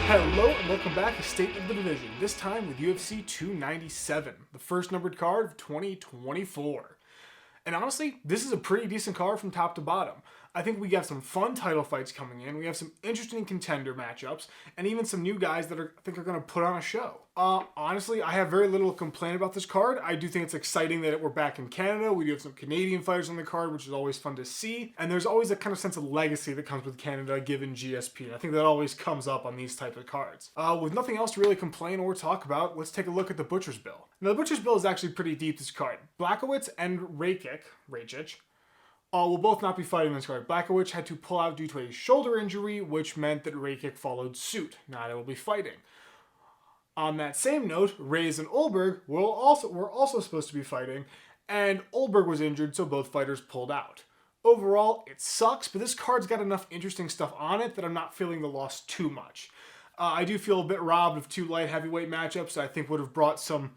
Hello and welcome back to State of the Division, this time with UFC 297, the first numbered card of 2024. And honestly, this is a pretty decent card from top to bottom. I think we have some fun title fights coming in, we have some interesting contender matchups, and even some new guys that I think are going to put on a show. Honestly, I have very little to complain about this card. I do think it's exciting that we're back in Canada. We do have some Canadian fighters on the card, which is always fun to see. And there's always a kind of sense of legacy that comes with Canada given GSP. And I think that always comes up on these type of cards. With nothing else to really complain or talk about, let's take a look at the Butcher's Bill. Now, the Butcher's Bill is actually pretty deep, this card. Blachowicz and Rakic will both not be fighting this card. Blachowicz had to pull out due to a shoulder injury, which meant that Rakic followed suit. Neither will be fighting. On that same note, Reyes and Olberg were also supposed to be fighting, and Olberg was injured, so both fighters pulled out. Overall, it sucks, but this card's got enough interesting stuff on it that I'm not feeling the loss too much. I do feel a bit robbed of two light heavyweight matchups that I think would have brought some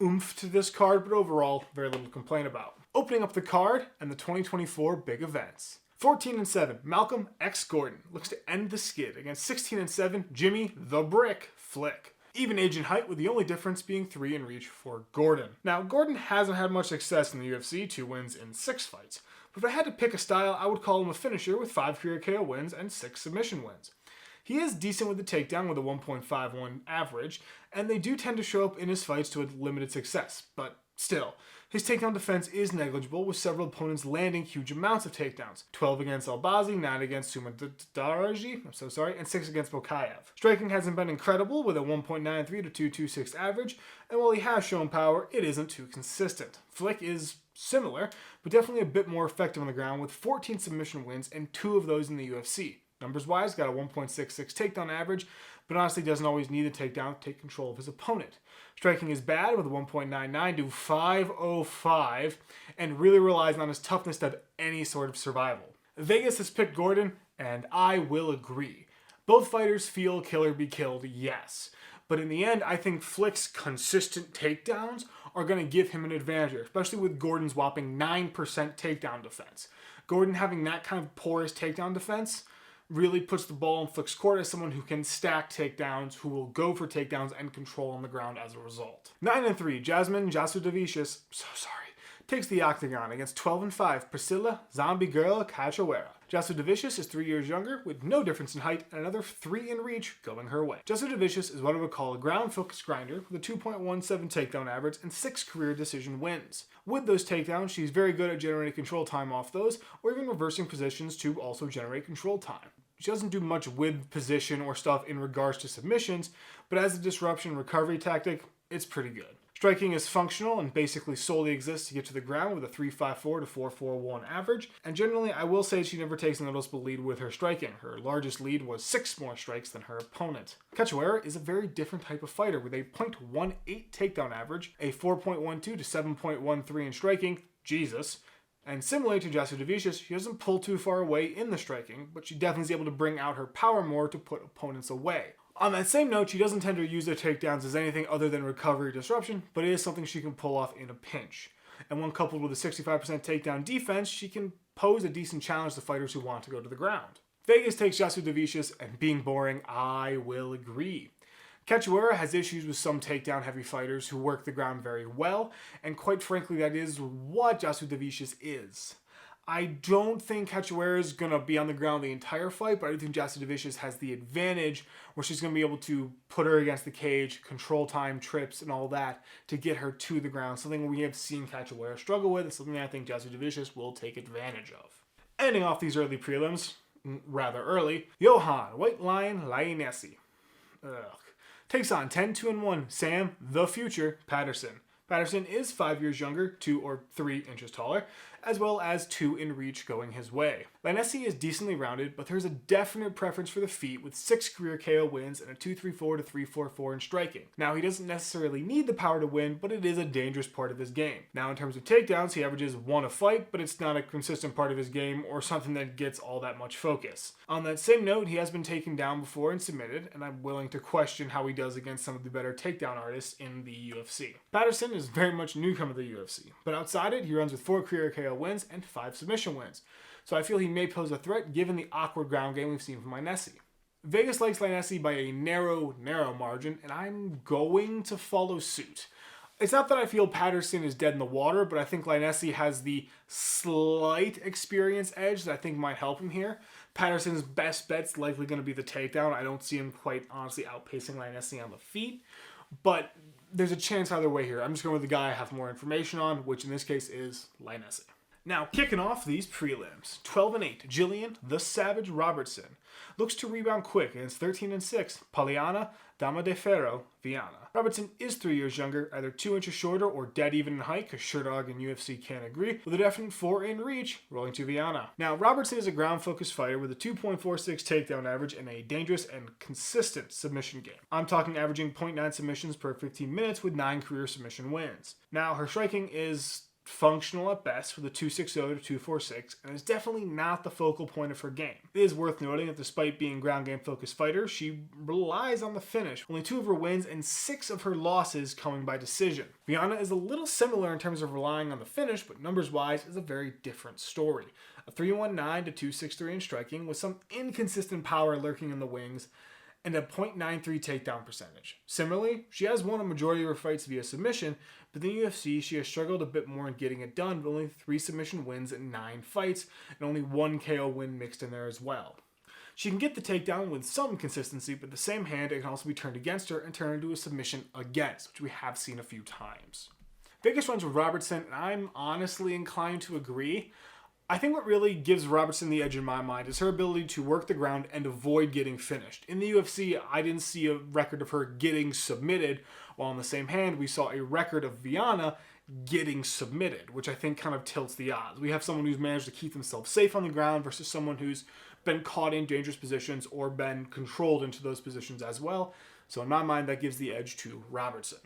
oomph to this card, but overall, very little to complain about. Opening up the card and the 2024 big events. 14-7, Malcolm X Gordon looks to end the skid against 16-7, Jimmy the Brick Flick. Even age and height, with the only difference being 3 in reach for Gordon. Now, Gordon hasn't had much success in the UFC, 2 wins in 6 fights. But if I had to pick a style, I would call him a finisher with 5 career KO wins and 6 submission wins. He is decent with the takedown with a 1.51 average, and they do tend to show up in his fights to a limited success, but still. His takedown defense is negligible, with several opponents landing huge amounts of takedowns. 12 against Albazi, 9 against Sumadaraji, and 6 against Bokayev. Striking hasn't been incredible, with a 1.93 to 2.26 average, and while he has shown power, it isn't too consistent. Flick is similar, but definitely a bit more effective on the ground, with 14 submission wins and 2 of those in the UFC. Numbers-wise, got a 1.66 takedown average, but honestly doesn't always need the takedown to take control of his opponent. Striking is bad with a 1.99 to 5.05 and really relies on his toughness to have any sort of survival. Vegas has picked Gordon, and I will agree. Both fighters feel kill or be killed, yes. But in the end, I think Flick's consistent takedowns are going to give him an advantage, especially with Gordon's whopping 9% takedown defense. Gordon having that kind of porous takedown defense really puts the ball in Flick's court as someone who can stack takedowns, who will go for takedowns and control on the ground as a result. 9-3, Jasmine Jasudavicius, takes the octagon against 12-5, Priscilla Zombie Girl Cachoeira. Jasudavicius is 3 years younger, with no difference in height and another 3 in reach going her way. Jasudavicius is what I would call a ground-focused grinder with a 2.17 takedown average and 6 career decision wins. With those takedowns, she's very good at generating control time off those, or even reversing positions to also generate control time. She doesn't do much with position or stuff in regards to submissions, but as a disruption recovery tactic, it's pretty good. Striking is functional and basically solely exists to get to the ground with a 3.54 to 4.41 average, and generally I will say she never takes a noticeable lead with her striking. Her largest lead was 6 more strikes than her opponent. Cachoeira is a very different type of fighter with a 0.18 takedown average, a 4.12 to 7.13 in striking, Jesus. And similarly to Jasudavicius, she doesn't pull too far away in the striking, but she definitely is able to bring out her power more to put opponents away. On that same note, she doesn't tend to use her takedowns as anything other than recovery disruption, but it is something she can pull off in a pinch. And when coupled with a 65% takedown defense, she can pose a decent challenge to fighters who want to go to the ground. Vegas takes Jasudavicius, and being boring, I will agree. Cachoeira has issues with some takedown-heavy fighters who work the ground very well, and quite frankly, that is what Jasudavicius is. I don't think Cachoeira is going to be on the ground the entire fight, but I do think Jasudavicius has the advantage where she's going to be able to put her against the cage, control time, trips, and all that to get her to the ground, something we have seen Cachoeira struggle with, and something I think Jasudavicius will take advantage of. Ending off these early prelims, rather early, Johan White Lion Lionesi takes on 10-2-1 Sam the Future Patterson. Patterson is 5 years younger, 2 or 3 inches taller, as well as 2 in reach going his way. Lionesi is decently rounded, but there's a definite preference for the feet with 6 career KO wins and a 2.34 to 3.44 in striking. Now, he doesn't necessarily need the power to win, but it is a dangerous part of his game. Now, in terms of takedowns, he averages 1 a fight, but it's not a consistent part of his game or something that gets all that much focus. On that same note, he has been taken down before and submitted, and I'm willing to question how he does against some of the better takedown artists in the UFC. Patterson is very much a newcomer to the UFC, but outside it, he runs with 4 career KO wins and 5 submission wins. So I feel he may pose a threat given the awkward ground game we've seen from Lionesi. Vegas likes Linesi by a narrow margin, and I'm going to follow suit. It's not that I feel Patterson is dead in the water, but I think Linesi has the slight experience edge that I think might help him here. Patterson's best bet's likely going to be the takedown. I don't see him quite honestly outpacing Linesi on the feet, but there's a chance either way here. I'm just going with the guy I have more information on, which in this case is Linesi. Now, kicking off these prelims, 12-8, Jillian the Savage Robertson looks to rebound quick against 13-6, Poliana Dama de Ferro Viana. Robertson is 3 years younger, either 2 inches shorter or dead even in height, because Sherdog and UFC can't agree, with a definite 4 in reach, rolling to Viana. Now, Robertson is a ground-focused fighter with a 2.46 takedown average and a dangerous and consistent submission game. I'm talking averaging 0.9 submissions per 15 minutes with 9 career submission wins. Now, her striking is functional at best with a 2.60 to 2.46, and is definitely not the focal point of her game. It is worth noting that despite being ground game focused fighter, she relies on the finish. Only 2 of her wins and 6 of her losses coming by decision. Viana is a little similar in terms of relying on the finish, but numbers wise is a very different story. A 3.19 to 2.63 in striking with some inconsistent power lurking in the wings, and a 0.93 takedown percentage. Similarly, she has won a majority of her fights via submission, but in the UFC she has struggled a bit more in getting it done, with only 3 submission wins in 9 fights, and only 1 KO win mixed in there as well. She can get the takedown with some consistency, but the same hand it can also be turned against her and turned into a submission against, which we have seen a few times. Biggest runs with Robertson, and I'm honestly inclined to agree. I think what really gives Robertson the edge in my mind is her ability to work the ground and avoid getting finished. In the UFC, I didn't see a record of her getting submitted, while on the same hand, we saw a record of Viana getting submitted, which I think kind of tilts the odds. We have someone who's managed to keep themselves safe on the ground versus someone who's been caught in dangerous positions or been controlled into those positions as well. So in my mind, that gives the edge to Robertson.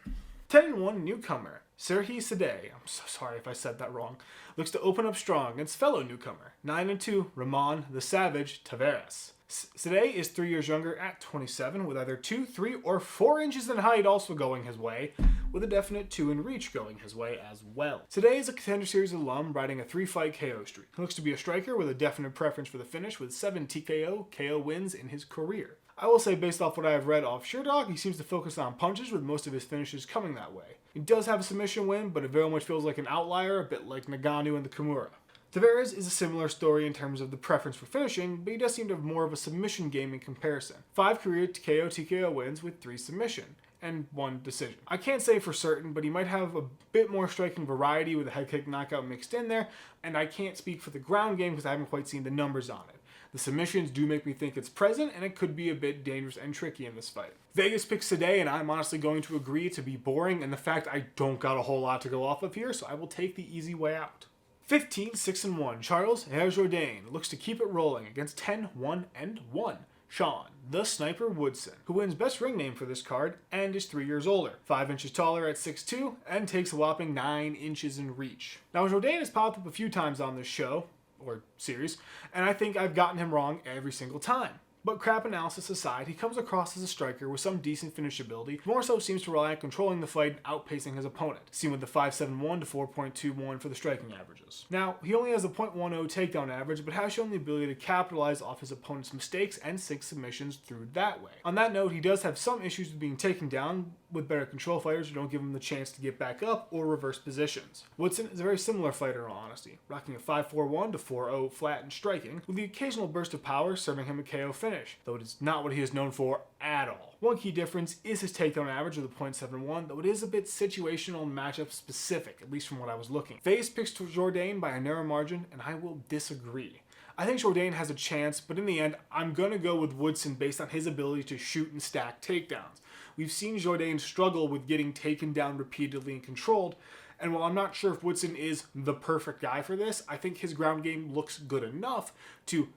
10-1 newcomer, Serhiy Sadeh, I'm so sorry if I said that wrong, looks to open up strong against fellow newcomer, 9-2, Ramon the Savage Taveras. Sadeh is 3 years younger at 27, with either 2, 3, or 4 inches in height also going his way, with a definite 2 in reach going his way as well. Sadeh is a Contender Series alum riding a 3-fight KO streak. He looks to be a striker with a definite preference for the finish, with 7 TKO KO wins in his career. I will say, based off what I have read off Sherdog, he seems to focus on punches, with most of his finishes coming that way. He does have a submission win, but it very much feels like an outlier, a bit like Nagano and the Kimura. Taveras is a similar story in terms of the preference for finishing, but he does seem to have more of a submission game in comparison. 5 career KO TKO wins with 3 submission, and 1 decision. I can't say for certain, but he might have a bit more striking variety with a head kick knockout mixed in there, and I can't speak for the ground game because I haven't quite seen the numbers on it. The submissions do make me think it's present, and it could be a bit dangerous and tricky in this fight. Vegas picks Sadeh, and I'm honestly going to agree to be boring, and the fact I don't got a whole lot to go off of here, so I will take the easy way out. 15-6-1, Charles Jourdain looks to keep it rolling against 10-1-1, Sean the Sniper Woodson, who wins best ring name for this card and is 3 years older, 5 inches taller at 6'2", and takes a whopping 9 inches in reach. Now, Jourdain has popped up a few times on this show, or series, and I think I've gotten him wrong every single time. But crap analysis aside, he comes across as a striker with some decent finishability, more so seems to rely on controlling the fight and outpacing his opponent, seen with the 5.71 to 4.21 for the striking averages. Now, he only has a 0.10 takedown average, but has shown the ability to capitalize off his opponent's mistakes and sink submissions through that way. On that note, he does have some issues with being taken down with better control fighters who don't give him the chance to get back up or reverse positions. Woodson is a very similar fighter in all honesty, rocking a 5.41 to 4.0 flat in striking, with the occasional burst of power serving him a KO finish, though it is not what he is known for at all. One key difference is his takedown average of the 0.71, though it is a bit situational and matchup specific, at least from what I was looking. Vegas picks Jourdain by a narrow margin, and I will disagree. I think Jourdain has a chance, but in the end, I'm going to go with Woodson based on his ability to shoot and stack takedowns. We've seen Jourdain struggle with getting taken down repeatedly and controlled, and while I'm not sure if Woodson is the perfect guy for this, I think his ground game looks good enough to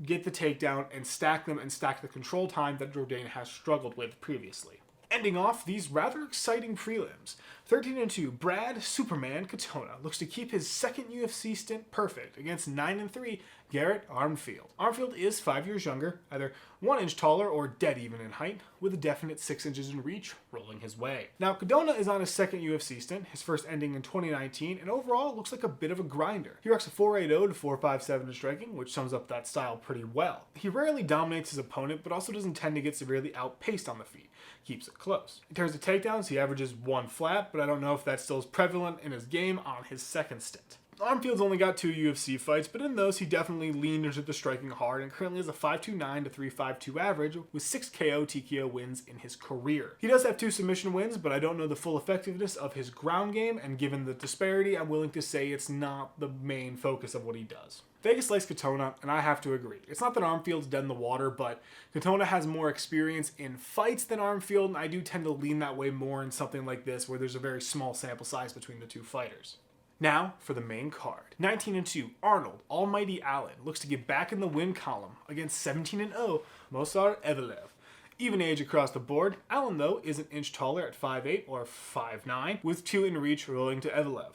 get the takedown and stack them and stack the control time that Jourdain has struggled with previously. Ending off these rather exciting prelims, 13-2, Brad Superman Katona looks to keep his second UFC stint perfect against 9-3, Garrett Armfield. Armfield is 5 years younger, either 1 inch taller or dead even in height, with a definite 6 inches in reach rolling his way. Now, Cadona is on his second UFC stint, his first ending in 2019, and overall looks like a bit of a grinder. He rocks a 4.80 to 4.57 in striking, which sums up that style pretty well. He rarely dominates his opponent, but also doesn't tend to get severely outpaced on the feet. Keeps it close. In terms of takedowns, he averages 1 flat, but I don't know if that still is prevalent in his game on his second stint. Armfield's only got 2 UFC fights, but in those he definitely leaned into the striking hard and currently has a 5.29 to 3.52 average with 6 KO TKO wins in his career. He does have 2 submission wins, but I don't know the full effectiveness of his ground game, and given the disparity, I'm willing to say it's not the main focus of what he does. Vegas likes Katona, and I have to agree. It's not that Armfield's dead in the water, but Katona has more experience in fights than Armfield, and I do tend to lean that way more in something like this where there's a very small sample size between the 2 fighters. Now for the main card. 19-2, Arnold Almighty Allen looks to get back in the win column against 17-0, Movsar Evelev. Even age across the board, Allen though is an inch taller at 5'8 or 5'9, with 2 in reach rolling to Evelev.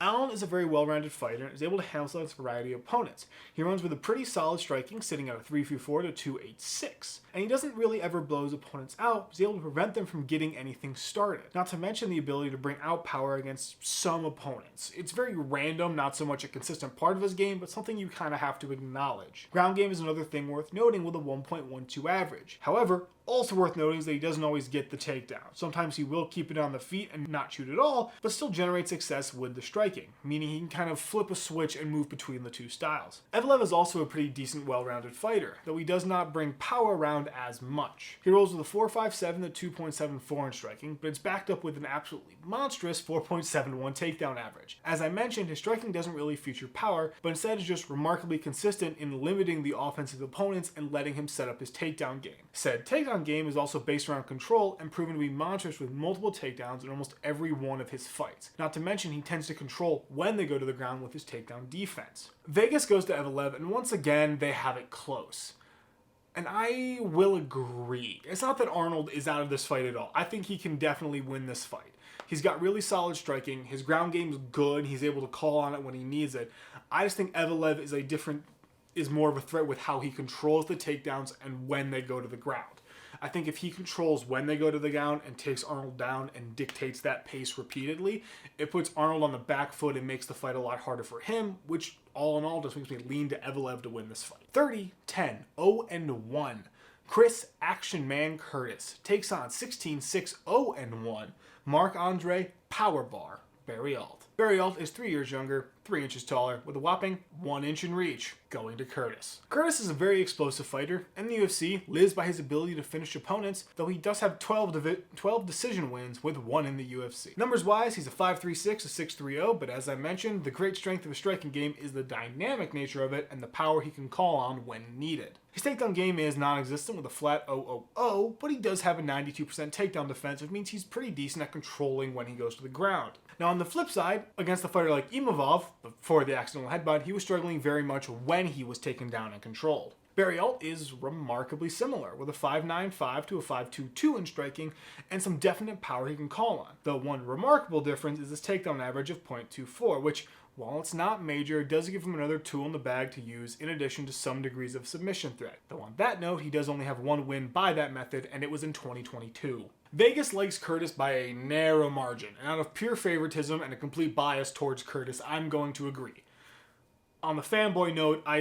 Allen is a very well-rounded fighter and is able to handle his variety of opponents. He runs with a pretty solid striking, sitting at a 3.34 to 2.86. And he doesn't really ever blow his opponents out, but is able to prevent them from getting anything started. Not to mention the ability to bring out power against some opponents. It's very random, not so much a consistent part of his game, but something you kind of have to acknowledge. Ground game is another thing worth noting with a 1.12 average. However, also worth noting is that he doesn't always get the takedown. Sometimes he will keep it on the feet and not shoot at all, but still generate success with the striking, meaning he can kind of flip a switch and move between the 2 styles. Evelev is also a pretty decent, well-rounded fighter, though he does not bring power around as much. He rolls with a 4.57 to 2.74 in striking, but it's backed up with an absolutely monstrous 4.71 takedown average. As I mentioned, his striking doesn't really feature power, but instead is just remarkably consistent in limiting the offensive opponents and letting him set up his takedown game. Said takedown game is also based around control and proven to be monstrous with multiple takedowns in almost every one of his fights. Not to mention he tends to control when they go to the ground with his takedown defense. Vegas goes to Evelev, and once again they have it close. And I will agree. It's not that Arnold is out of this fight at all. I think he can definitely win this fight. He's got really solid striking. His ground game is good. He's able to call on it when he needs it. I just think Evelev is more of a threat with how he controls the takedowns and when they go to the ground. I think if he controls when they go to the ground and takes Arnold down and dictates that pace repeatedly, it puts Arnold on the back foot and makes the fight a lot harder for him, which all in all just makes me lean to Evelev to win this fight. 30-10, 0-1. Chris Action Man Curtis takes on 16-6, 0-1. Marc-Andre Powerbar Barriault. Barriault is 3 years younger, 3 inches taller, with a whopping 1 inch in reach, going to Curtis. Curtis is a very explosive fighter, and the UFC lives by his ability to finish opponents, though he does have 12 decision wins with 1 in the UFC. Numbers-wise, he's a 5.36, a 6.30, but as I mentioned, the great strength of his striking game is the dynamic nature of it and the power he can call on when needed. His takedown game is non-existent with a flat 0.00, but he does have a 92% takedown defense, which means he's pretty decent at controlling when he goes to the ground. Now on the flip side, against a fighter like Imavov, before the accidental headbutt, he was struggling very much when he was taken down and controlled. Barriault is remarkably similar, with a 5.95 to a 5.22 in striking and some definite power he can call on. The one remarkable difference is his takedown average of 0.24, which, while it's not major, it does give him another tool in the bag to use in addition to some degrees of submission threat. Though on that note, he does only have 1 win by that method, and it was in 2022. Vegas likes Curtis by a narrow margin, and out of pure favoritism and a complete bias towards Curtis, I'm going to agree. On the fanboy note, I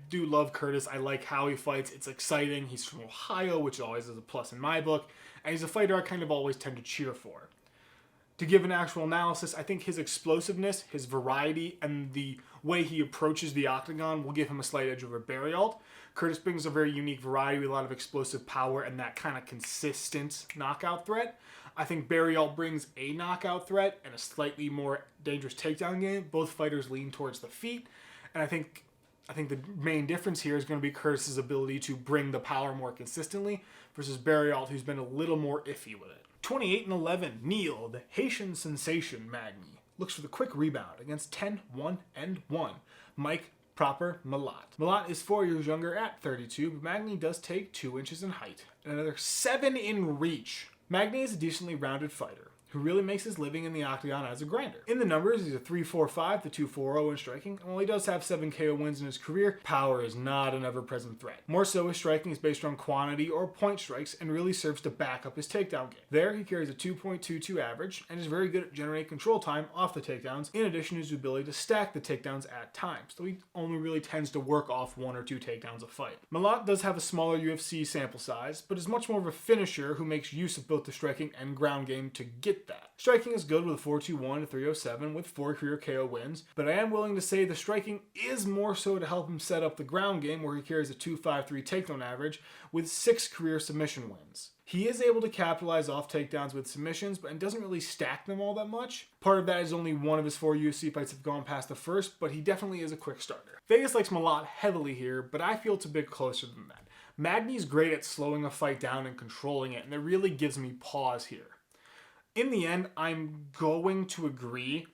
do love Curtis. I like how he fights. It's exciting. He's from Ohio, which always is a plus in my book, and he's a fighter I kind of always tend to cheer for. To give an actual analysis, I think his explosiveness, his variety, and the way he approaches the octagon will give him a slight edge over Barriault. Curtis brings a very unique variety with a lot of explosive power and that kind of consistent knockout threat. I think Barriault brings a knockout threat and a slightly more dangerous takedown game. Both fighters lean towards the feet, and I think the main difference here is going to be Curtis's ability to bring the power more consistently versus Barriault, who's been a little more iffy with it. 28-11, Neil, the Haitian sensation Magny, looks for the quick rebound against 10-1-1, Mike Proper Malott. Malott is 4 years younger at 32, but Magny does take 2 inches in height and another 7 in reach. Magny is a decently rounded fighter. who really makes his living in the octagon as a grinder. In the numbers, he's a 3.45 to 2.40 in striking, and while he does have 7 KO wins in his career, power is not an ever-present threat. More so, his striking is based on quantity or point strikes and really serves to back up his takedown game. There, he carries a 2.22 average and is very good at generating control time off the takedowns, in addition to his ability to stack the takedowns at times, though he only really tends to work off 1 or 2 takedowns a fight. Malott does have a smaller UFC sample size, but is much more of a finisher who makes use of both the striking and ground game to get that. Striking is good with a 4.21 to 3.07 with 4 career KO wins, but I am willing to say the striking is more so to help him set up the ground game, where he carries a 2.53 takedown average with 6 career submission wins. He is able to capitalize off takedowns with submissions, but doesn't really stack them all that much. Part of that is only 1 of his 4 UFC fights have gone past the first, but he definitely is a quick starter. Vegas likes Malott heavily here, but I feel it's a bit closer than that. Magny's great at slowing a fight down and controlling it, and it really gives me pause here. In the end, I'm going to agree.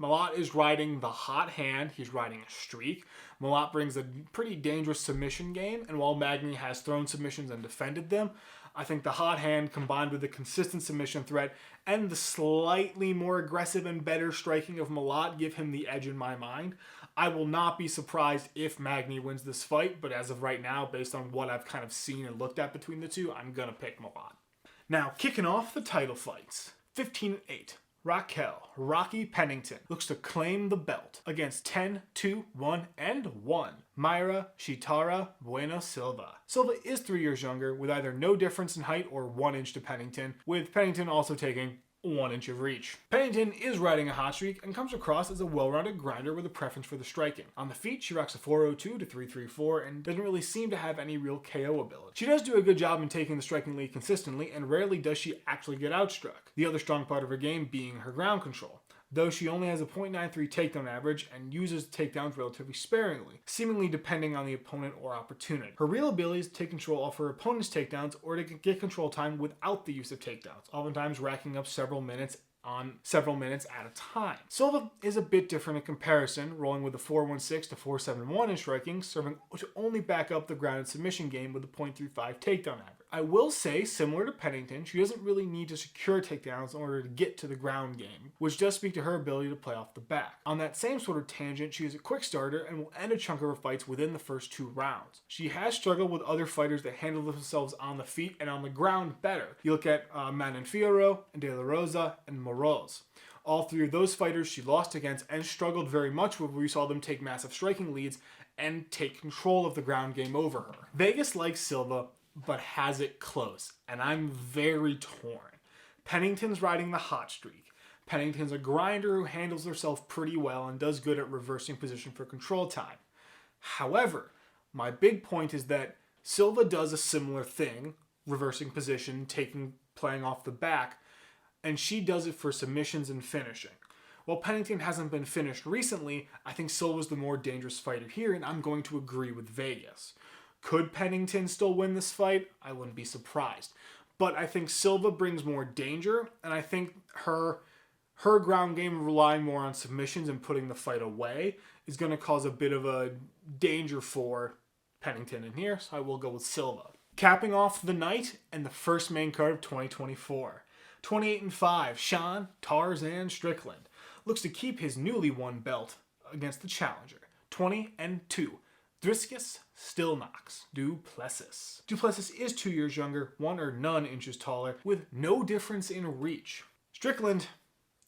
Malott is riding the hot hand. He's riding a streak. Malott brings a pretty dangerous submission game, and while Magny has thrown submissions and defended them, I think the hot hand combined with the consistent submission threat and the slightly more aggressive and better striking of Malott give him the edge in my mind. I will not be surprised if Magny wins this fight, but as of right now, based on what I've kind of seen and looked at between the two, I'm going to pick Malott. Now, kicking off the title fights. 15-8. Rocky Pennington looks to claim the belt against 10-2-1-1 Mayra Shitara Bueno Silva. Silva is 3 years younger, with either no difference in height or 1 inch to Pennington, with Pennington also taking 1 inch of reach. Pennington is riding a hot streak and comes across as a well-rounded grinder with a preference for the striking. On the feet, she rocks a 4.02 to 3.34 and doesn't really seem to have any real KO ability. She does do a good job in taking the striking lead consistently, and rarely does she actually get outstruck. The other strong part of her game being her ground control, though she only has a 0.93 takedown average and uses takedowns relatively sparingly, seemingly depending on the opponent or opportunity. Her real ability is to take control of her opponent's takedowns or to get control time without the use of takedowns, oftentimes racking up several minutes at a time. Silva is a bit different in comparison, rolling with a 4.16 to 4.71 in striking, serving to only back up the grounded submission game with a 0.35 takedown average. I will say, similar to Pennington, she doesn't really need to secure takedowns in order to get to the ground game, which does speak to her ability to play off the back. On that same sort of tangent, she is a quick starter and will end a chunk of her fights within the first 2 rounds. She has struggled with other fighters that handle themselves on the feet and on the ground better. You look at Manon Fiorot, De La Rosa, and Moroz. All 3 of those fighters she lost against and struggled very much with, where we saw them take massive striking leads and take control of the ground game over her. Vegas likes Silva, but has it close, and I'm very torn. Pennington's riding the hot streak. Pennington's a grinder who handles herself pretty well and does good at reversing position for control time. However, my big point is that Silva does a similar thing, reversing position, playing off the back, and she does it for submissions and finishing. While Pennington hasn't been finished recently, I think Silva's the more dangerous fighter here, and I'm going to agree with Vegas. Could Pennington still win this fight? I wouldn't be surprised. But I think Silva brings more danger, and I think her ground game relying more on submissions and putting the fight away is going to cause a bit of a danger for Pennington in here, so I will go with Silva. Capping off the night and the first main card of 2024. 28-5, Sean Tarzan Strickland looks to keep his newly won belt against the challenger. 20-2. Dricus Stillknox Duplessis. Duplessis is 2 years younger, 1 or none inches taller, with no difference in reach. Strickland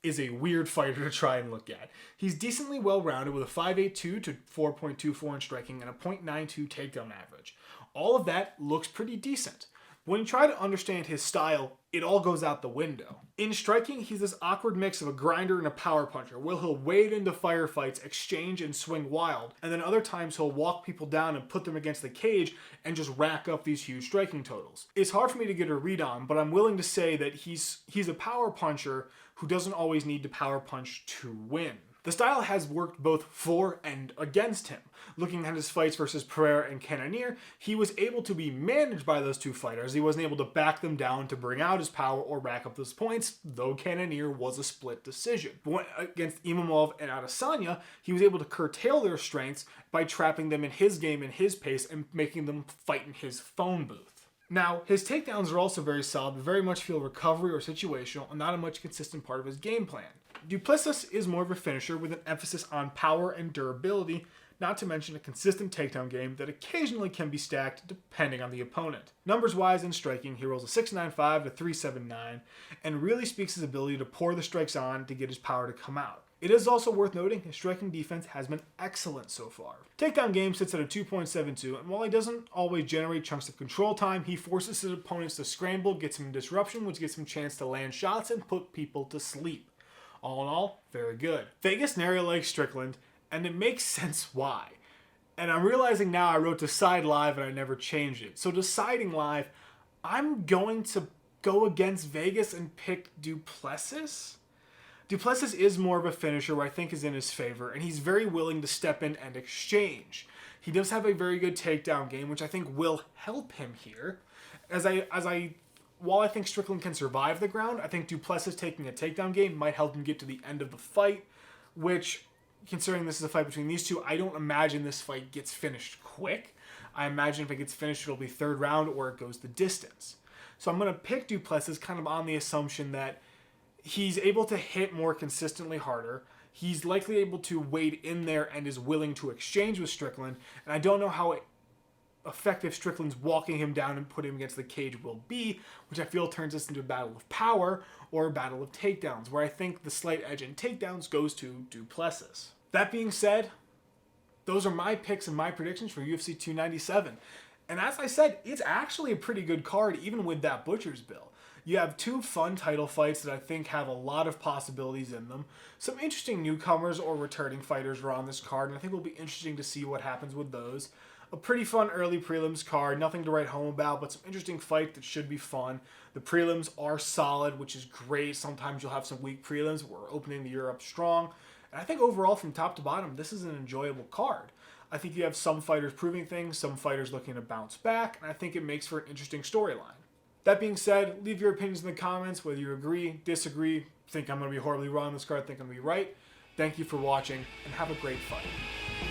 is a weird fighter to try and look at. He's decently well-rounded with a 5.82 to 4.24 in striking and a 0.92 takedown average. All of that looks pretty decent. When you try to understand his style, it all goes out the window. In striking, he's this awkward mix of a grinder and a power puncher, where he'll wade into firefights, exchange, and swing wild, and then other times he'll walk people down and put them against the cage and just rack up these huge striking totals. It's hard for me to get a read on, but I'm willing to say that he's a power puncher who doesn't always need to power punch to win. The style has worked both for and against him. Looking at his fights versus Pereira and Cannonier, he was able to be managed by those two fighters. He wasn't able to back them down to bring out his power or rack up those points, though Cannonier was a split decision. But against Imamov and Adesanya, he was able to curtail their strengths by trapping them in his game and his pace and making them fight in his phone booth. Now, his takedowns are also very solid, but very much feel recovery or situational and not a much consistent part of his game plan. Duplessis is more of a finisher with an emphasis on power and durability, not to mention a consistent takedown game that occasionally can be stacked depending on the opponent. Numbers-wise in striking, he rolls a 6.95 to 3.79 and really speaks his ability to pour the strikes on to get his power to come out. It is also worth noting his striking defense has been excellent so far. Takedown game sits at a 2.72, and while he doesn't always generate chunks of control time, he forces his opponents to scramble, gets him in disruption, which gets him a chance to land shots and put people to sleep. All in all, very good. Vegas narrow likes Strickland, and it makes sense why. And I'm realizing now I wrote decide live and I never changed it. So deciding live, I'm going to go against Vegas and pick Duplessis. Duplessis is more of a finisher, where I think is in his favor, and he's very willing to step in and exchange. He does have a very good takedown game, which I think will help him here. While I think Strickland can survive the ground, I think Duplessis taking a takedown game might help him get to the end of the fight, which, considering this is a fight between these two, I don't imagine this fight gets finished quick. I imagine if it gets finished, it'll be third round or it goes the distance. So I'm going to pick Duplessis kind of on the assumption that he's able to hit more consistently harder. He's likely able to wade in there and is willing to exchange with Strickland. And I don't know how effective Strickland's walking him down and putting him against the cage will be, which I feel turns this into a battle of power or a battle of takedowns, where I think the slight edge in takedowns goes to Duplessis. That being said, those are my picks and my predictions for UFC 297. And as I said, it's actually a pretty good card, even with that Butcher's bill. You have two fun title fights that I think have a lot of possibilities in them. Some interesting newcomers or returning fighters are on this card, and I think it will be interesting to see what happens with those. A pretty fun early prelims card, nothing to write home about, but some interesting fight that should be fun. The prelims are solid, which is great. Sometimes you'll have some weak prelims, but we're opening the year up strong. And I think overall, from top to bottom, this is an enjoyable card. I think you have some fighters proving things, some fighters looking to bounce back, and I think it makes for an interesting storyline. That being said, leave your opinions in the comments, whether you agree, disagree, think I'm going to be horribly wrong on this card, think I'm going to be right. Thank you for watching, and have a great fight.